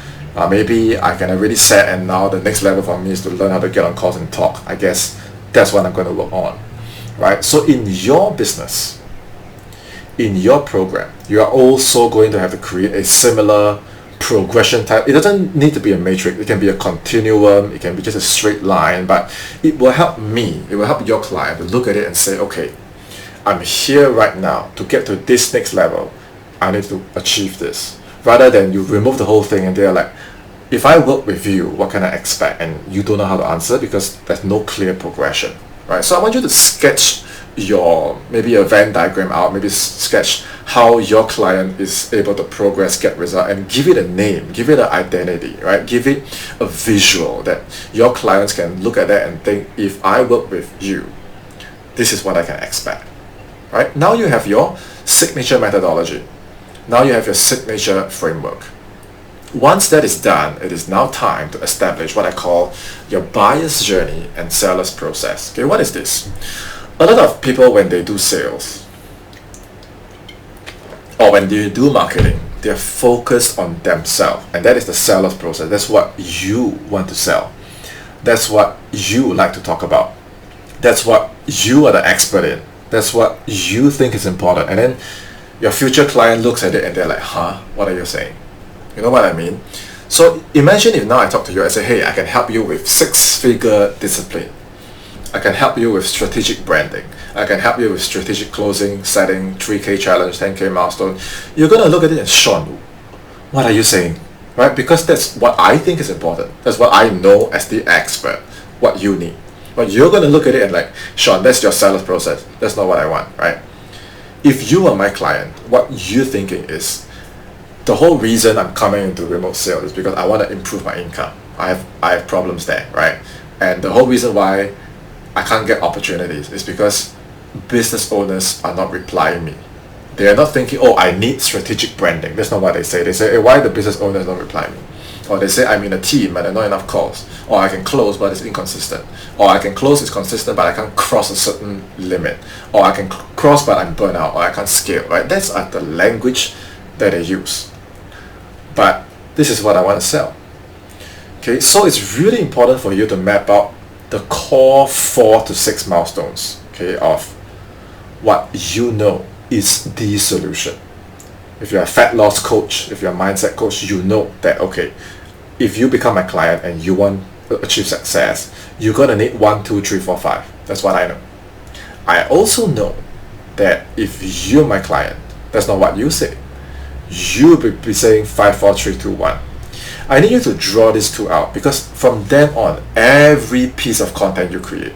Maybe I can already set, and now the next level for me is to learn how to get on calls and talk. I guess that's what I'm going to work on, right? So in your business, in your program, you are also going to have to create a similar progression type. It doesn't need to be a matrix. It can be a continuum. It can be just a straight line, but it will help me. It will help your client to look at it and say, okay, I'm here right now. To get to this next level, I need to achieve this. Rather than you remove the whole thing and they're like, if I work with you, what can I expect? And you don't know how to answer because there's no clear progression, right? So I want you to sketch maybe a Venn diagram out, maybe sketch how your client is able to progress, get result, and give it a name, give it an identity, right? Give it a visual that your clients can look at that and think, if I work with you, this is what I can expect, right? Now you have your signature methodology. Now you have your signature framework. Once that is done, it is now time to establish what I call your buyer's journey and seller's process. Okay, what is this? A lot of people, when they do sales or when they do marketing, they're focused on themselves, and that is the seller's process. That's what you want to sell. That's what you like to talk about. That's what you are the expert in. That's what you think is important. And then your future client looks at it and they're like, huh, what are you saying? You know what I mean? So imagine if now I talk to you and say, hey, I can help you with 6-figure discipline. I can help you with strategic branding. I can help you with strategic closing, setting, 3K challenge, 10K milestone. You're going to look at it and, Sean, what are you saying? Right? Because that's what I think is important. That's what I know as the expert, what you need. But you're going to look at it and like, Sean, that's your seller's process. That's not what I want, right? If you are my client, what you're thinking is, the whole reason I'm coming into remote sales is because I want to improve my income. I have problems there, right? And the whole reason why I can't get opportunities is because business owners are not replying me. They are not thinking, oh, I need strategic branding. That's not what they say. They say, hey, why the business owners don't reply me? Or they say, I'm in a team and there are not enough calls. Or I can close but it's inconsistent. Or I can close, it's consistent but I can't cross a certain limit. Or I can cross but I'm burnt out, or I can't scale, right? That's the language that they use. But this is what I want to sell. Okay, so it's really important for you to map out the core 4 to 6 milestones, okay, of what you know is the solution. If you're a fat loss coach, if you're a mindset coach, you know that, okay, if you become my client and you want to achieve success, you're going to need 1, 2, 3, 4, 5. That's what I know. I also know that if you're my client, That's not what you say. You will be saying 5, 4, 3, 2, 1. I need you to draw these two out, because from then on, every piece of content you create,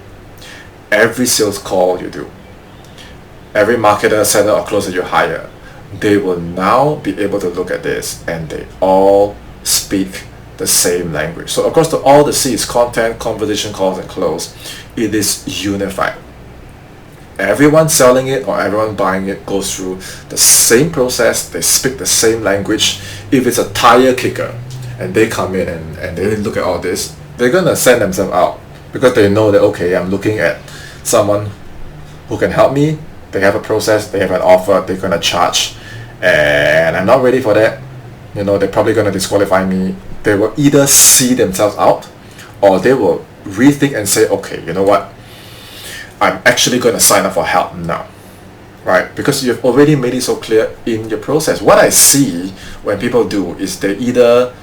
every sales call you do, every marketer, seller, or closer you hire, they will now be able to look at this and they all speak the same language. So across to all the C's, content, conversation, calls, and close, it is unified. Everyone selling it or everyone buying it goes through the same process. They speak the same language. If it's a tire kicker and they come in and they look at all this, they're going to send themselves out, because they know that, okay, I'm looking at someone who can help me. They have a process, they have an offer, they're going to charge, and I'm not ready for that. They're probably going to disqualify me. They will either see themselves out, or they will rethink and say, okay, you know what, I'm actually going to sign up for help now, right? Because you've already made it so clear in your process. What I see when people do is they either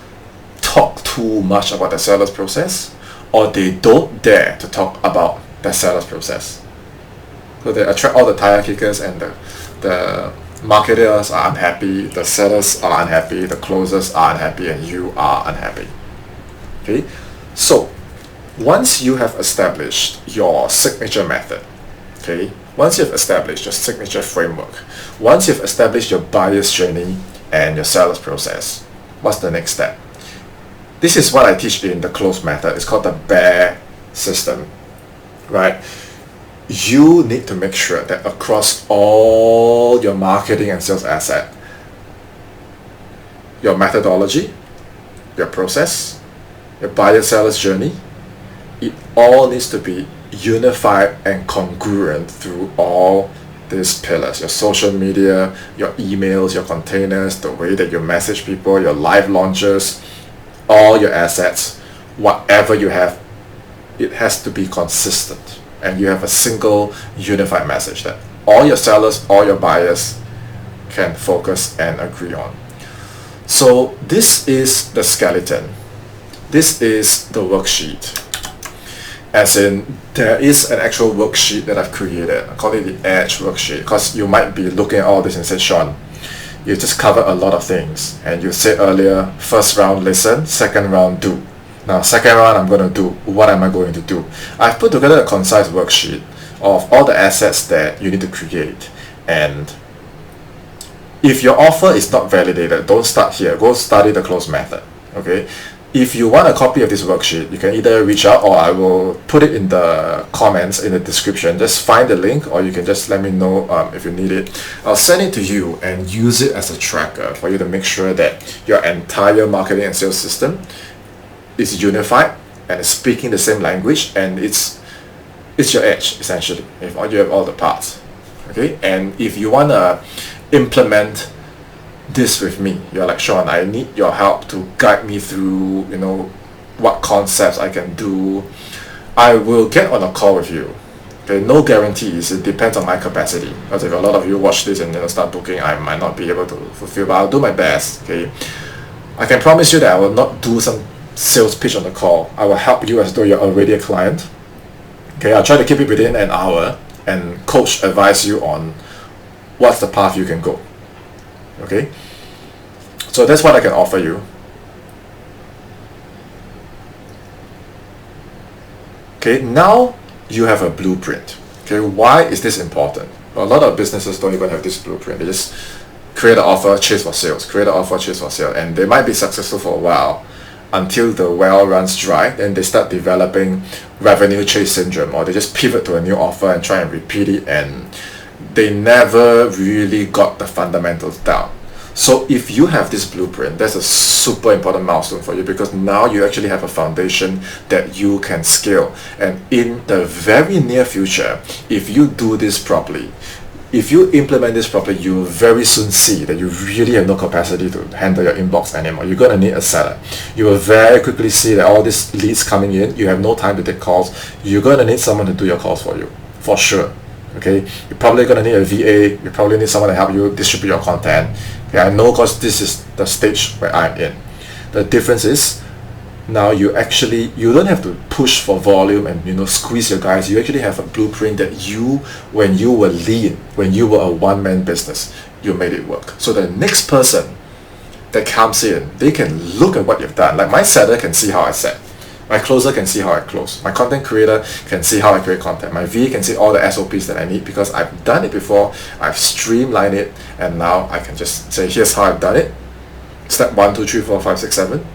talk too much about the seller's process, or they don't dare to talk about the seller's process. So they attract all the tire kickers, and the marketers are unhappy, the sellers are unhappy, the closers are unhappy, and you are unhappy. Okay, so once you have established your signature method, okay, once you've established your signature framework, once you've established your buyer's journey and your seller's process, what's the next step? This is what I teach in the close method. It's called the bear system, right? You need to make sure that across all your marketing and sales asset, your methodology, your process, your buyer-seller's journey, it all needs to be unified and congruent through all these pillars. Your social media, your emails, your containers, the way that you message people, your live launches, all your assets, whatever you have, it has to be consistent. And you have a single unified message that all your sellers, all your buyers can focus and agree on. So this is the skeleton. This is the worksheet. As in, there is an actual worksheet that I've created. I call it the Edge worksheet, because you might be looking at all this and say, Sean, you just covered a lot of things. And you said earlier, first round listen, second round do. Now, second round, I'm going to do. What am I going to do? I've put together a concise worksheet of all the assets that you need to create. And if your offer is not validated, don't start here. Go study the close method. Okay? If you want a copy of this worksheet, you can either reach out, or I will put it in the comments in the description. Just find the link, or you can just let me know if you need it. I'll send it to you and use it as a tracker for you to make sure that your entire marketing and sales system is unified and is speaking the same language, and it's your edge, essentially, if you have all the parts. Okay, and if you want to implement this with me, you're like, Sean, I need your help to guide me through, what concepts I can do, I will get on a call with you. Okay, no guarantees, it depends on my capacity, because if a lot of you watch this and start booking, I might not be able to fulfill, but I'll do my best. Okay, I can promise you that I will not do some sales pitch on the call. I will help you as though you're already a client. Okay, I'll try to keep it within an hour and coach, advise you on what's the path you can go. Okay, so that's what I can offer you. Okay, now you have a blueprint. Okay, why is this important? A lot of businesses don't even have this blueprint. They just create an offer, chase for sales, create an offer, chase for sale, and they might be successful for a while until the well runs dry. Then they start developing revenue chase syndrome, or they just pivot to a new offer and try and repeat it, and they never really got the fundamentals down. So if you have this blueprint, that's a super important milestone for you, because now you actually have a foundation that you can scale. And in the very near future, if you do this properly, if you implement this properly, you will very soon see that you really have no capacity to handle your inbox anymore. You're going to need a seller. You will very quickly see that all these leads coming in, you have no time to take calls. You're going to need someone to do your calls for you, for sure. Okay, you're probably going to need a VA. You probably need someone to help you distribute your content. Okay, I know, because this is the stage where I'm in. The difference is, now you don't have to push for volume and squeeze your guys. You actually have a blueprint that when you were lean, when you were a one-man business, you made it work. So the next person that comes in, they can look at what you've done. Like my setter can see how I set. My closer can see how I close. My content creator can see how I create content. My VA can see all the SOPs that I need because I've done it before, I've streamlined it, and now I can just say, here's how I've done it. Step 1, 2, 3, 4, 5, 6, 7.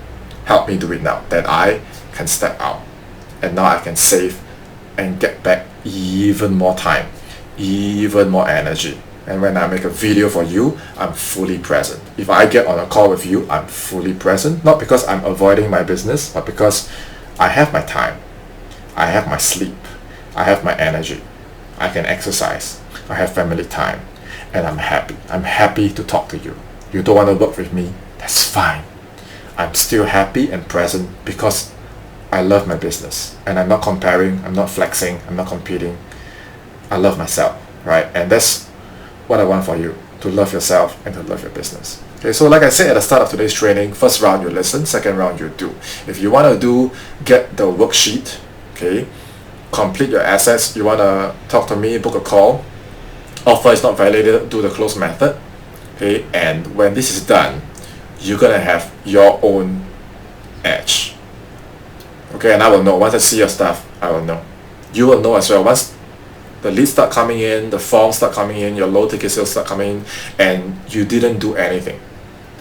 Help me do it now. Then I can step out. And now I can save and get back even more time, even more energy. And when I make a video for you, I'm fully present. If I get on a call with you, I'm fully present. Not because I'm avoiding my business, but because I have my time. I have my sleep. I have my energy. I can exercise. I have family time. And I'm happy. I'm happy to talk to you. You don't want to work with me? That's fine. I'm still happy and present because I love my business. And I'm not comparing. I'm not flexing. I'm not competing. I love myself, right? And that's what I want for you, to love yourself and to love your business. Okay, so like I said at the start of today's training, first round you listen, second round you do. If you want to get the worksheet, okay, complete your assets, you want to talk to me, book a call, offer is not validated, do the close method, okay, and when this is done, you're going to have your own edge. Okay, and I will know. Once I see your stuff, I will know. You will know as well. Once the leads start coming in, the forms start coming in, your low ticket sales start coming in, and you didn't do anything.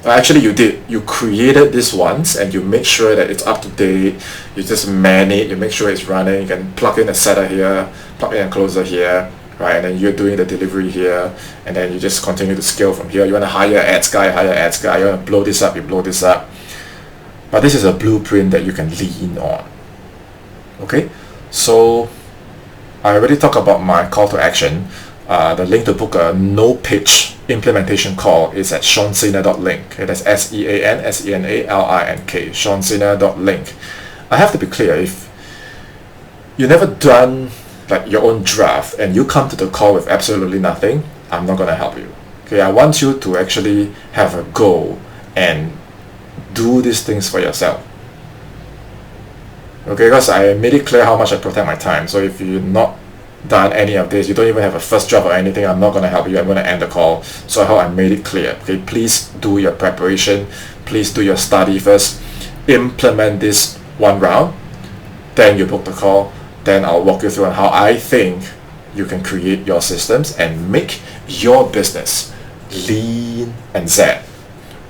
Actually, you did. You created this once and you make sure that it's up to date. You just man it, you make sure it's running. You can plug in a setter here, plug in a closer here, right? And then you're doing the delivery here, and then you just continue to scale from here. You want to hire ads guy, you want to blow this up, you blow this up. But this is a blueprint that you can lean on. Okay? So I already talked about my call to action. The link to book a no-pitch implementation call is at seansena.link. Okay, that's SEANSENALINK, seansena.link. I have to be clear, if you've never done like your own draft and you come to the call with absolutely nothing, I'm not going to help you. Okay, I want you to actually have a goal and do these things for yourself. Okay, because I made it clear how much I protect my time. So if you're not done any of this, you don't even have a first draft or anything, I'm not going to help you. I'm going to end the call. So I hope I made it clear. Okay, please do your preparation. Please do your study first. Implement this one round. Then you book the call. Then I'll walk you through on how I think you can create your systems and make your business lean and zen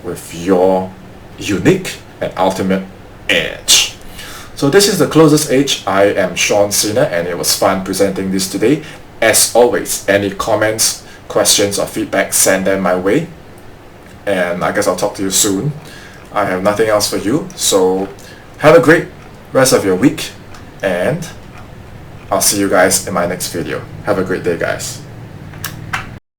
with your unique and ultimate edge. So this is the closest edge. I am Sena, and it was fun presenting this today. As always, any comments, questions or feedback, send them my way. And I guess I'll talk to you soon. I have nothing else for you. So have a great rest of your week, and I'll see you guys in my next video. Have a great day, guys.